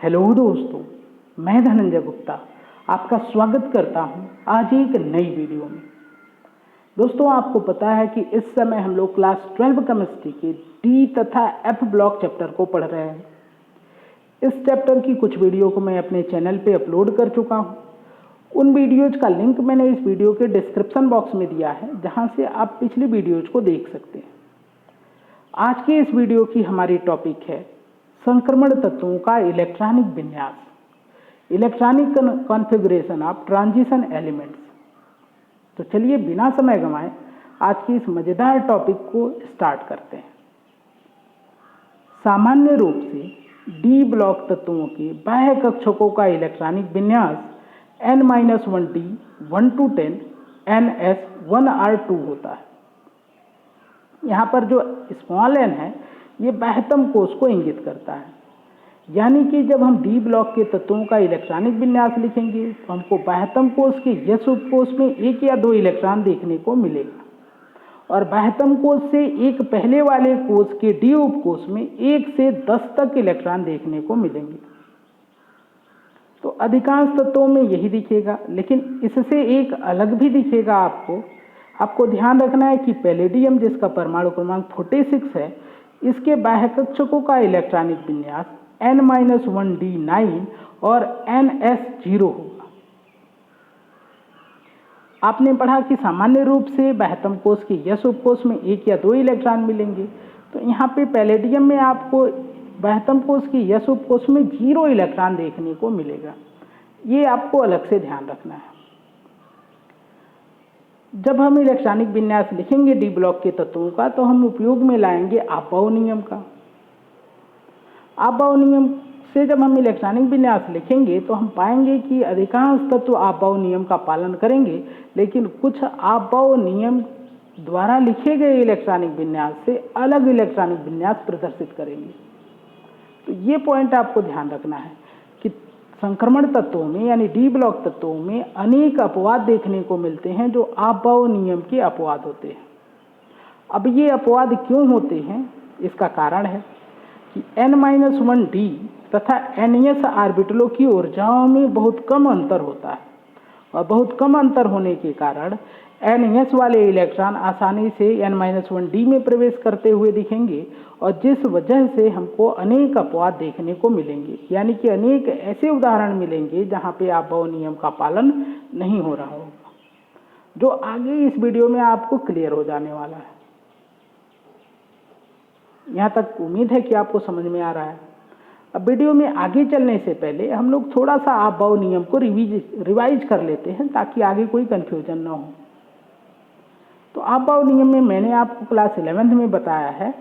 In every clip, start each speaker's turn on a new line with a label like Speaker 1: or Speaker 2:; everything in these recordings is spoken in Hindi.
Speaker 1: हेलो दोस्तों, मैं धनंजय गुप्ता आपका स्वागत करता हूं आज एक नई वीडियो में। दोस्तों, आपको पता है कि इस समय हम लोग क्लास 12 केमिस्ट्री के डी तथा एफ ब्लॉक चैप्टर को पढ़ रहे हैं। इस चैप्टर की कुछ वीडियो को मैं अपने चैनल पे अपलोड कर चुका हूं। उन वीडियोज का लिंक मैंने इस वीडियो के डिस्क्रिप्शन बॉक्स में दिया है, जहां से आप पिछली वीडियोज को देख सकते हैं। आज के इस वीडियो की हमारी टॉपिक है संक्रमण तत्वों का इलेक्ट्रॉनिक विन्यास, electronic configuration of transition elements. तो चलिए बिना समय गंवाए आज की इस मजेदार टॉपिक को स्टार्ट करते हैं। सामान्य रूप से डी ब्लॉक तत्वों के बाह्य कक्षकों का इलेक्ट्रॉनिक विन्यास n-1d 1 to 10 ns1r2 होता है। यहाँ पर जो स्मॉल n है ये बाह्यतम कोश को इंगित करता है, यानी कि जब हम डी ब्लॉक के तत्वों का इलेक्ट्रॉनिक विन्यास लिखेंगे तो हमको बाह्यतम कोश के यस उपकोश में 1 या 2 इलेक्ट्रॉन देखने को मिलेगा और बाह्यतम कोश से एक पहले वाले कोश के डी उपकोश में 1 से 10 तक इलेक्ट्रॉन देखने को मिलेंगे। तो अधिकांश तत्वों में यही दिखेगा, लेकिन इससे एक अलग भी दिखेगा। आपको ध्यान रखना है कि पैलेडियम, जिसका परमाणु क्रमांक 46 है, इसके बाह्य कक्षकों का इलेक्ट्रॉनिक विन्यास n-1d9 और ns0 होगा। आपने पढ़ा कि सामान्य रूप से बाह्यतम कोश के यस उपकोश में 1 या 2 इलेक्ट्रॉन मिलेंगे। तो यहाँ पे पैलेडियम में आपको बाह्यतम कोश के यस उपकोश में 0 इलेक्ट्रॉन देखने को मिलेगा। ये आपको अलग से ध्यान रखना है। जब हम इलेक्ट्रॉनिक विन्यास लिखेंगे डी ब्लॉक के तत्वों का, तो हम उपयोग में लाएंगे आपबाउ नियम का। आपबाउ नियम से जब हम इलेक्ट्रॉनिक विन्यास लिखेंगे तो हम पाएंगे कि अधिकांश तत्व आपबाउ नियम का पालन करेंगे, लेकिन कुछ आपबाउ नियम द्वारा लिखे गए इलेक्ट्रॉनिक विन्यास से अलग इलेक्ट्रॉनिक विन्यास प्रदर्शित करेंगे। तो ये पॉइंट आपको ध्यान रखना है कि संक्रमण तत्वों में यानी डी ब्लॉक तत्वों में अनेक अपवाद देखने को मिलते हैं जो आपबाउ नियम के अपवाद होते हैं। अब ये अपवाद क्यों होते हैं, इसका कारण है कि n-1d तथा ns ऑर्बिटलों की ऊर्जाओं में बहुत कम अंतर होता है और बहुत कम अंतर होने के कारण ns वाले इलेक्ट्रॉन आसानी से n-1d में प्रवेश करते हुए दिखेंगे और जिस वजह से हमको अनेक अपवाद देखने को मिलेंगे, यानी कि अनेक ऐसे उदाहरण मिलेंगे जहाँ पे आपबाउ नियम का पालन नहीं हो रहा होगा, जो आगे इस वीडियो में आपको क्लियर हो जाने वाला है। यहाँ तक उम्मीद है कि आपको समझ में आ रहा है। अब वीडियो में आगे चलने से पहले हम लोग थोड़ा सा आपबाउ नियम को रिवाइज कर लेते हैं, ताकि आगे कोई कंफ्यूजन ना हो। तो आपबाउ नियम में मैंने आपको क्लास 11 में बताया है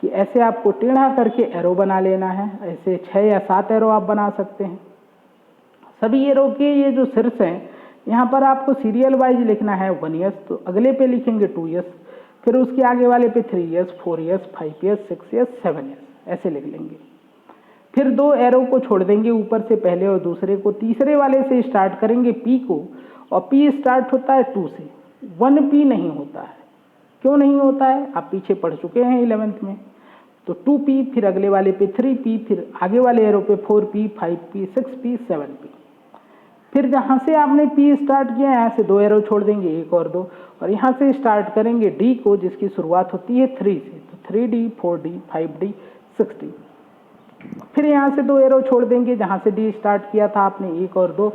Speaker 1: कि ऐसे आपको टेढ़ा करके एरो बना लेना है। ऐसे 6 या 7 एरो आप बना सकते हैं। सभी एरो के ये जो शीर्ष हैं, यहाँ पर आपको सीरियल वाइज लिखना है 1s, तो अगले पे लिखेंगे 2s, फिर उसके आगे वाले पे 3s, 4s, 5s, 6s, 7s, ऐसे लिख लेंगे। फिर 2 एरो को छोड़ देंगे ऊपर से, पहले और दूसरे को। तीसरे वाले से स्टार्ट करेंगे p को, और p स्टार्ट होता है 2 से, 1p नहीं होता है। क्यों नहीं होता है, आप पीछे पढ़ चुके हैं 11th में। तो 2p, फिर अगले वाले पे 3p, फिर आगे वाले एरो पे 4p, 5p, 6p, 7p। फिर जहाँ से आपने p स्टार्ट किया, यहाँ से 2 एरो छोड़ देंगे, 1 और 2, और यहाँ से स्टार्ट करेंगे d को, जिसकी शुरुआत होती है 3 से। तो 3d, 4d, 5d, 6d। फिर यहाँ से 2 एरो छोड़ देंगे, जहाँ से d स्टार्ट किया था आपने, 1 और 2,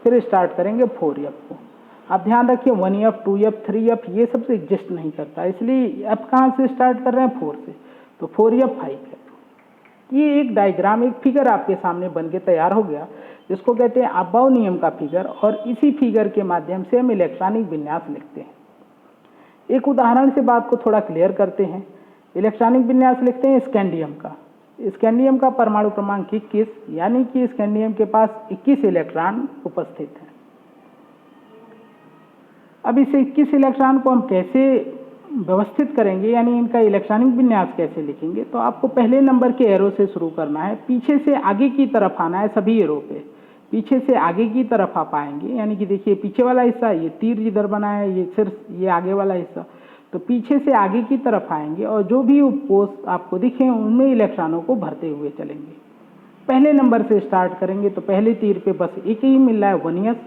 Speaker 1: फिर स्टार्ट करेंगे 4f को। आप ध्यान रखिए 1f, 2f, 3f ये सब एग्जिस्ट नहीं करता, इसलिए f कहाँ से स्टार्ट कर रहे हैं, 4 से। तो 4f, 5f। ये एक डायग्राम, एक फिगर आपके सामने बन के तैयार हो गया, जिसको कहते हैं आपबाउ नियम का फिगर। और इसी फिगर के माध्यम से हम इलेक्ट्रॉनिक विन्यास लिखते हैं। एक उदाहरण से बात को थोड़ा क्लियर करते हैं। इलेक्ट्रॉनिक विन्यास लिखते हैं स्कैंडियम का। स्कैंडियम का परमाणु क्रमांक 21, यानी कि स्कैंडियम के पास 21 इलेक्ट्रॉन उपस्थित हैं। अब इस 21 इलेक्ट्रॉन को हम कैसे व्यवस्थित करेंगे, यानी इनका इलेक्ट्रॉनिक विन्यास कैसे लिखेंगे, तो आपको पहले नंबर के एरो से शुरू करना है। पीछे से आगे की तरफ आना है, सभी एरो पे पीछे से आगे की तरफ आप आएंगे। यानी कि देखिए पीछे वाला हिस्सा, ये तीर जिधर बना है, ये सिर्फ ये आगे वाला हिस्सा, तो पीछे से आगे की तरफ आएंगे और जो भी उपकोष आपको दिखे उनमें इलेक्ट्रॉनों को भरते हुए चलेंगे। पहले नंबर से स्टार्ट करेंगे तो पहले तीर पे बस एक ही मिल रहा है 1s।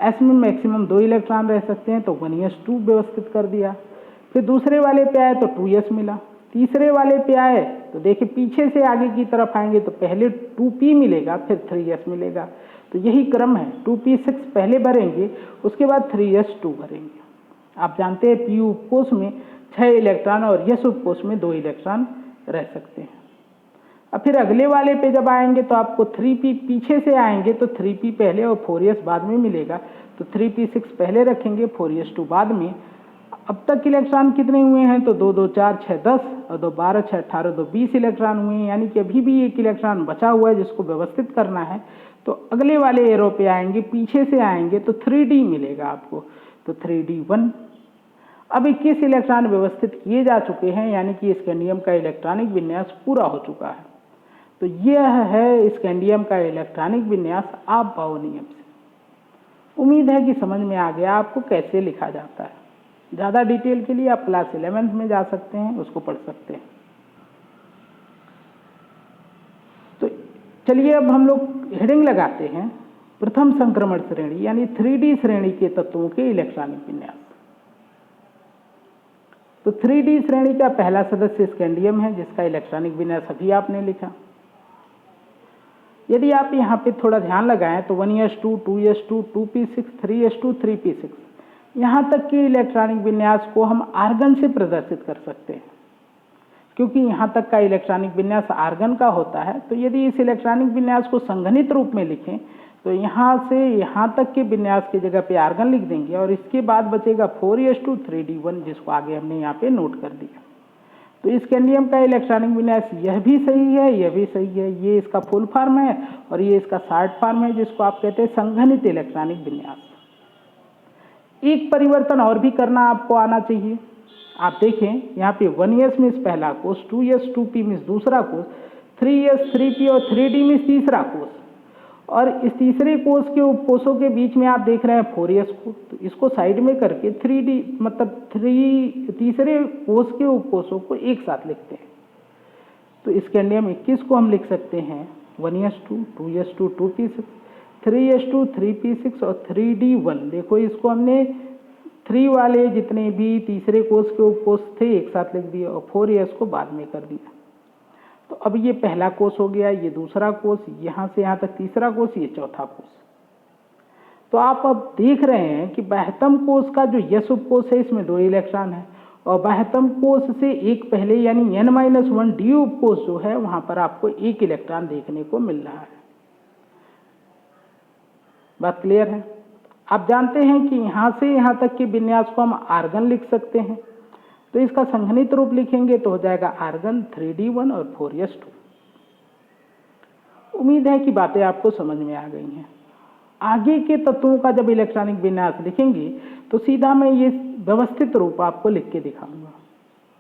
Speaker 1: s में मैक्सिमम 2 इलेक्ट्रॉन रह सकते हैं तो 1s2 व्यवस्थित कर दिया। फिर दूसरे वाले पे आए तो 2s मिला। तीसरे वाले पे आए तो देखिए पीछे से आगे की तरफ आएंगे तो पहले 2p मिलेगा फिर 3s मिलेगा। तो यही क्रम है, 2p6 पहले भरेंगे उसके बाद 3s2 भरेंगे। आप जानते हैं p उपकोष में 6 इलेक्ट्रॉन और s उपकोष में 2 इलेक्ट्रॉन रह सकते हैं। अब फिर अगले वाले पे जब आएंगे तो आपको 3p पीछे से आएंगे तो 3p पहले और 4s बाद में मिलेगा। तो 3p6 पहले रखेंगे 4s2 बाद में। अब तक इलेक्ट्रॉन कितने हुए हैं तो 2 2 4 6 10 और 2 12 6 18 2 20 इलेक्ट्रॉन हुए हैं, यानी कि अभी भी एक इलेक्ट्रॉन बचा हुआ है जिसको व्यवस्थित करना है। तो अगले वाले एरो पे आएंगे, पीछे से आएंगे तो 3d मिलेगा आपको, तो 3d1। अब 21 इलेक्ट्रॉन व्यवस्थित किए जा चुके हैं, यानी कि स्कैंडियम का इलेक्ट्रॉनिक विन्यास पूरा हो चुका है। तो यह है स्कैंडियम का इलेक्ट्रॉनिक विन्यास आप-बाउ नियम से। उम्मीद है कि समझ में आ गया आपको कैसे लिखा जाता है। ज़्यादा डिटेल के लिए आप क्लास 11th में जा सकते हैं, उसको पढ़ सकते हैं। तो चलिए अब हम लोग हेडिंग लगाते हैं प्रथम संक्रमण श्रेणी यानी 3D श्रेणी के तत्वों के इलेक्ट्रॉनिक विन्यास। तो 3D श्रेणी का पहला सदस्य स्कैंडियम है जिसका इलेक्ट्रॉनिक विन्यास अभी आपने लिखा। यदि आप यहाँ पे थोड़ा ध्यान लगाएं तो 1s2 2s2 2p6 3s2 3p6 यहाँ तक के इलेक्ट्रॉनिक विन्यास को हम आर्गन से प्रदर्शित कर सकते हैं, क्योंकि यहाँ तक का इलेक्ट्रॉनिक विन्यास आर्गन का होता है। तो यदि इस इलेक्ट्रॉनिक विन्यास को संघनित रूप में लिखें तो यहाँ से यहाँ तक के विन्यास की जगह पे आर्गन लिख देंगे और इसके बाद बचेगा 4s2 3d1 जिसको आगे हमने यहाँ पे नोट कर दिया। तो स्कैंडियम का इलेक्ट्रॉनिक विन्यास यह भी सही है, यह भी सही है, ये इसका फुल फॉर्म है और ये इसका शॉर्ट फॉर्म है जिसको आप कहते हैं संघनित इलेक्ट्रॉनिक विन्यास। एक परिवर्तन और भी करना आपको आना चाहिए। आप देखें यहाँ पे 1s में पहला कोष, 2s 2p में दूसरा कोष, 3s 3p और 3d में तीसरा कोष, और इस तीसरे कोष के उपकोषों के बीच में आप देख रहे हैं 4s को। तो इसको साइड में करके 3d मतलब तीसरे कोष के उपकोषों को एक साथ लिखते हैं। तो स्कैंडियम 21 को हम लिख सकते हैं 1s2 2s2 2p6 3s2 3p6 और 3d1। देखो इसको हमने 3 वाले जितने भी तीसरे कोष के उपकोष थे एक साथ लिख दिए और 4s को बाद में कर दिया। तो अब ये पहला कोष हो गया, ये दूसरा कोष, यहाँ से यहाँ तक तीसरा कोष, ये चौथा कोष। तो आप अब देख रहे हैं कि बाह्यतम कोष का जो यस उपकोष है इसमें 2 इलेक्ट्रॉन है और बाह्यतम कोष से एक पहले यानी n-1 डी उपकोष जो है वहाँ पर आपको 1 इलेक्ट्रॉन देखने को मिल रहा है। बात क्लियर है? आप जानते हैं कि यहाँ से यहाँ तक के विन्यास को हम आर्गन लिख सकते हैं। तो इसका संघनित रूप लिखेंगे तो हो जाएगा आर्गन 3d1 और 4s2। उम्मीद है कि बातें आपको समझ में आ गई हैं। आगे के तत्वों का जब इलेक्ट्रॉनिक विन्यास लिखेंगे तो सीधा मैं ये व्यवस्थित रूप आपको लिख के दिखाऊंगा,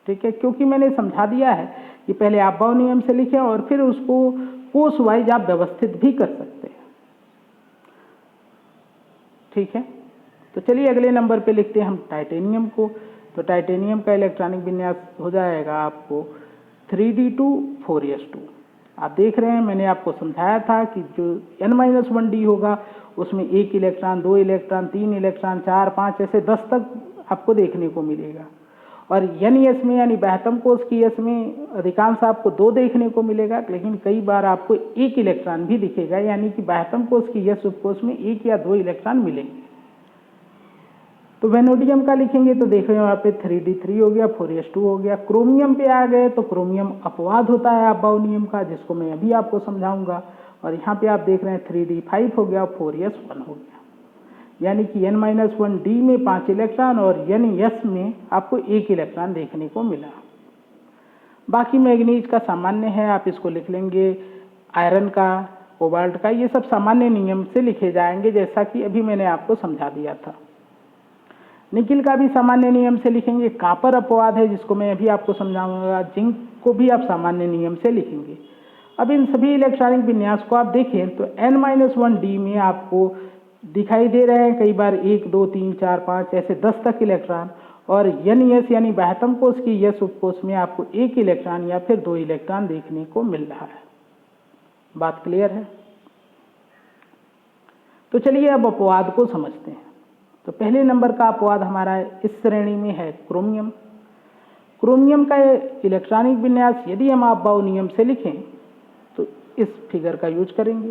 Speaker 1: ठीक है? क्योंकि मैंने समझा दिया है कि पहले आप-बाउ नियम से लिखें और फिर उसको कोष वाइज आप व्यवस्थित भी कर सकते हैं, ठीक है? तो चलिए अगले नंबर पे लिखते हैं हम टाइटेनियम को। तो टाइटेनियम का इलेक्ट्रॉनिक विन्यास हो जाएगा आपको 3d2 4s2। आप देख रहे हैं मैंने आपको समझाया था कि जो n-1 डी होगा उसमें 1 इलेक्ट्रॉन 2 इलेक्ट्रॉन 3 इलेक्ट्रॉन 4 5 ऐसे 10 तक आपको देखने को मिलेगा। और n-s में यानी बाह्यतम कोष की s में अधिकांश आपको 2 देखने को मिलेगा, लेकिन कई बार आपको 1 इलेक्ट्रॉन भी दिखेगा, यानी कि बाह्यतम कोष की s उपकोष में 1 या 2 इलेक्ट्रॉन मिलेंगे। तो वेनोडियम का लिखेंगे तो देखो यहाँ पे 3d3 हो गया, 4s2 हो गया। क्रोमियम पे आ गए तो क्रोमियम अपवाद होता है आप-बाउ नियम का, जिसको मैं अभी आपको समझाऊंगा। और यहाँ पे आप देख रहे हैं 3d5 हो गया, 4s1 हो गया, यानी कि n-1 डी में 5 इलेक्ट्रॉन और n-s में आपको 1 इलेक्ट्रॉन देखने को मिला। बाकी मैग्नीज का सामान्य है, आप इसको लिख लेंगे। आयरन का, कोबाल्ट का, ये सब सामान्य नियम से लिखे जाएंगे जैसा कि अभी मैंने आपको समझा दिया था। निकिल का भी सामान्य नियम से लिखेंगे। कापर अपवाद है जिसको मैं अभी आपको समझाऊंगा। जिंक को भी आप सामान्य नियम से लिखेंगे। अब इन सभी इलेक्ट्रॉनिक विन्यास को आप देखें तो n-1 डी में आपको दिखाई दे रहे हैं कई बार 1 2 3 4 5 ऐसे 10 तक इलेक्ट्रॉन, और n-s यानी बाह्यतम कोष की s उपकोष में आपको 1 इलेक्ट्रॉन या फिर 2 इलेक्ट्रॉन देखने को मिल रहा है। बात क्लियर है? तो चलिए अब अपवाद को समझते हैं। तो पहले नंबर का अपवाद हमारा इस श्रेणी में है क्रोमियम। क्रोमियम का इलेक्ट्रॉनिक विन्यास यदि हम अबाव नियम से लिखें तो इस फिगर का यूज करेंगे।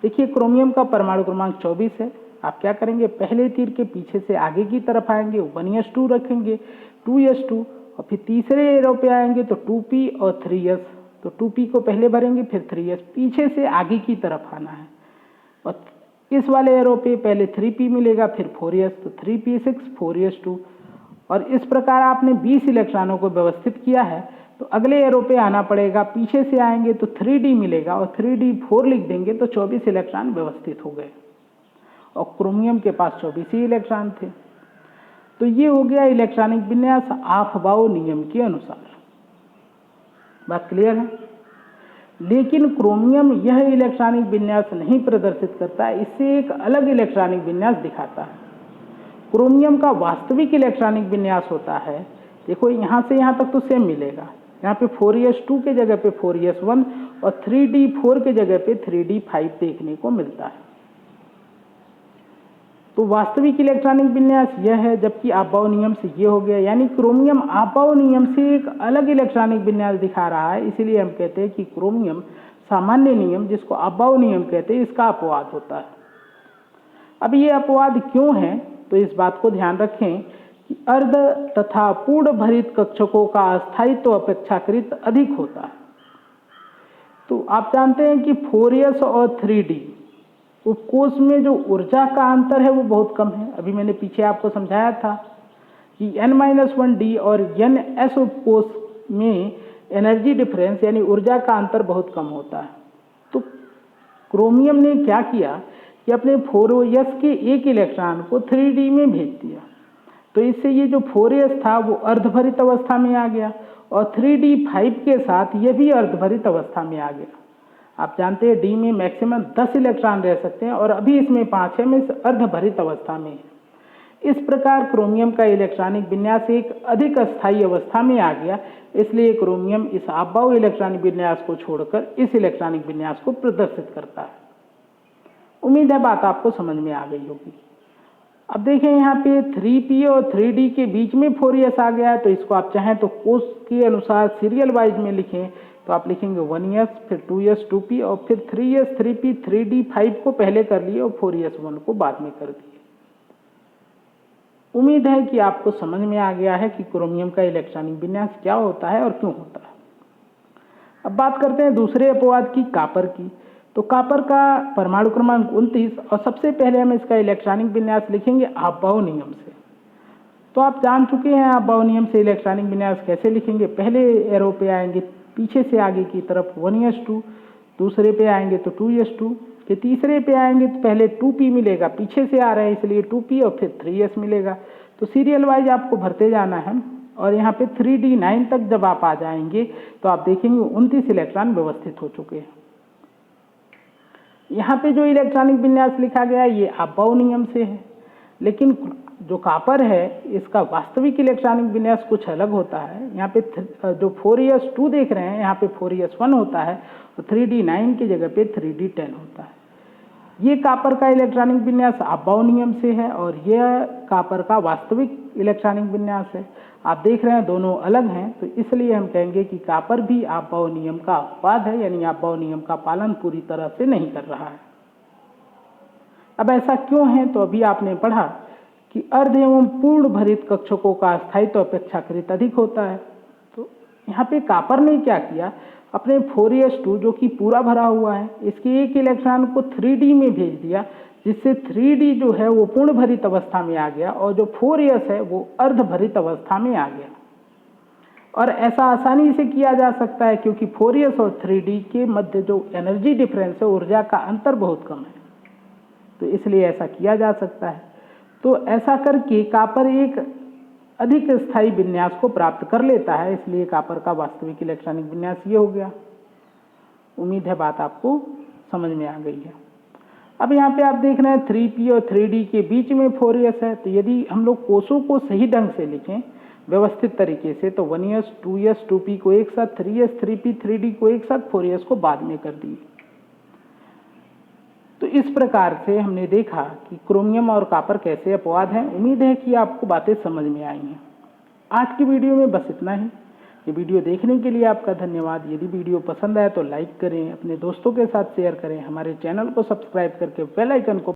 Speaker 1: देखिए क्रोमियम का परमाणु क्रमांक 24 है। आप क्या करेंगे, पहले तीर के पीछे से आगे की तरफ आएंगे, 1s2 रखेंगे, 2s2, और फिर तीसरे एरो पे आएंगे तो 2p और 3s। तो 2p को पहले भरेंगे, फिर 3s, पीछे से आगे की तरफ आना है। और इस वाले एरो पे पहले 3p मिलेगा, फिर 4s, तो 3p6 4s2। और इस प्रकार आपने 20 इलेक्ट्रॉनों को व्यवस्थित किया है। तो अगले एरो पे आना पड़ेगा, पीछे से आएंगे तो 3d मिलेगा और 3d4 लिख देंगे तो 24 इलेक्ट्रॉन व्यवस्थित हो गए। और क्रोमियम के पास 24 ही इलेक्ट्रॉन थे। तो ये हो गया इलेक्ट्रॉनिक विन्यास अफबाउ नियम के अनुसार। बात क्लियर है? लेकिन क्रोमियम यह इलेक्ट्रॉनिक विन्यास नहीं प्रदर्शित करता, इससे एक अलग इलेक्ट्रॉनिक विन्यास दिखाता है। क्रोमियम का वास्तविक इलेक्ट्रॉनिक विन्यास होता है, देखो यहाँ से यहाँ तक तो सेम मिलेगा, यहाँ पे 4s2 के जगह पे 4s1 और 3d4 के जगह पे 3d5 देखने को मिलता है। तो वास्तविक इलेक्ट्रॉनिक विन्यास यह है, जबकि अफबाउ नियम से ये हो गया। यानी क्रोमियम अफबाउ नियम से एक अलग इलेक्ट्रॉनिक विन्यास दिखा रहा है, इसीलिए हम कहते हैं कि क्रोमियम सामान्य नियम, जिसको अफबाउ नियम कहते हैं, इसका अपवाद होता है। अब ये अपवाद क्यों है, तो इस बात को ध्यान रखें कि अर्ध तथा पूर्ण भरित कक्षकों का अस्थायित्व अपेक्षाकृत अधिक होता है। तो आप जानते हैं कि 4s और 3d उपकोष में जो ऊर्जा का अंतर है वो बहुत कम है। अभी मैंने पीछे आपको समझाया था कि n-1d और ns उपकोष में एनर्जी डिफरेंस यानी ऊर्जा का अंतर बहुत कम होता है। तो क्रोमियम ने क्या किया कि अपने 4s के एक इलेक्ट्रॉन को 3d में भेज दिया। तो इससे ये जो 4s था वो अर्धभरित अवस्था में आ गया और 3d5 के साथ ये भी अर्धभरित अवस्था में आ गया। आप जानते हैं d में मैक्सिमम 10 इलेक्ट्रॉन रह सकते हैं और अभी इसमें 5 है, में अर्धभरित अवस्था में है। इस प्रकार क्रोमियम का इलेक्ट्रॉनिक विन्यास एक अधिक अस्थायी अवस्था में आ गया, इसलिए क्रोमियम इस अफबाउ इलेक्ट्रॉनिक विन्यास को छोड़कर इस इलेक्ट्रॉनिक विन्यास को प्रदर्शित करता है। उम्मीद है बात आपको समझ में आ गई होगी। अब देखें यहाँ पे 3p और 3d के बीच में 4s आ गया है, तो इसको आप चाहें तो कोष के अनुसार सीरियल वाइज में लिखें तो आप लिखेंगे 1s, फिर 2s 2p और फिर 3s 3p 3d5 को पहले कर लिए और 4s 1 को बाद में कर दिए। उम्मीद है कि आपको समझ में आ गया है कि क्रोमियम का इलेक्ट्रॉनिक विन्यास क्या होता है और क्यों होता है। अब बात करते हैं दूसरे अपवाद की, कापर की। तो कापर का परमाणु क्रमांक 29 और सबसे पहले हम इसका इलेक्ट्रॉनिक विन्यास लिखेंगे अफबाउ नियम से। तो आप जान चुके हैं अफबाउ नियम से इलेक्ट्रॉनिक विन्यास कैसे लिखेंगे। पहले एरो पे आएंगे, पीछे से आगे की तरफ 1s2, दूसरे पे आएंगे तो 2s2, फिर तीसरे पे आएंगे तो पहले 2p मिलेगा, पीछे से आ रहे हैं इसलिए 2p और फिर 3s मिलेगा। तो सीरियल वाइज आपको भरते जाना है और यहाँ पे 3d9 तक जब आप आ जाएंगे तो आप देखेंगे 29 इलेक्ट्रॉन व्यवस्थित हो चुके हैं। यहाँ पे जो इलेक्ट्रॉनिक विन्यास लिखा गया है ये अफबाउ नियम से है, लेकिन जो कापर है इसका वास्तविक इलेक्ट्रॉनिक विन्यास कुछ अलग होता है। यहाँ पे जो 4s2 देख रहे हैं यहाँ पे 4s1 होता है और 3d9 की जगह पे 3d10 होता है। ये कापर का इलेक्ट्रॉनिक विन्यास अफबाउ नियम से है और यह कापर का वास्तविक इलेक्ट्रॉनिक विन्यास है। आप देख रहे हैं दोनों अलग हैं, तो इसलिए हम कहेंगे कि कापर भी अफबाउ नियम का अपवाद है, यानी अफबाउ नियम का पालन पूरी तरह से नहीं कर रहा है। अब ऐसा क्यों है, तो अभी आपने पढ़ा कि अर्ध एवं पूर्ण भरित कक्षकों का अस्थायित्व अपेक्षाकृत अधिक होता है। तो यहाँ पे कापर ने क्या किया, अपने 4s2 जो कि पूरा भरा हुआ है इसके एक इलेक्ट्रॉन को 3d में भेज दिया, जिससे 3d जो है वो पूर्ण भरित अवस्था में आ गया और जो 4s है वो अर्ध भरित अवस्था में आ गया। और ऐसा आसानी से किया जा सकता है क्योंकि 4s और 3d के मध्य जो एनर्जी डिफरेंस है, ऊर्जा का अंतर बहुत कम है, तो इसलिए ऐसा किया जा सकता है। तो ऐसा करके कापर एक अधिक स्थायी विन्यास को प्राप्त कर लेता है, इसलिए कापर का वास्तविक इलेक्ट्रॉनिक विन्यास ये हो गया। उम्मीद है बात आपको समझ में आ गई है। अब यहाँ पे आप देख रहे हैं 3p और 3d के बीच में 4s है, तो यदि हम लोग कोषों को सही ढंग से लिखें व्यवस्थित तरीके से तो 1s 2s 2p को एक साथ, 3s 3p 3d को एक साथ, 4s को बाद में कर दिए। इस प्रकार से हमने देखा कि क्रोमियम और कॉपर कैसे अपवाद हैं। उम्मीद है कि आपको बातें समझ में आई हैं। आज की वीडियो में बस इतना ही। ये वीडियो देखने के लिए आपका धन्यवाद। यदि वीडियो पसंद आए तो लाइक करें, अपने दोस्तों के साथ शेयर करें, हमारे चैनल को सब्सक्राइब करके बेल आइकन को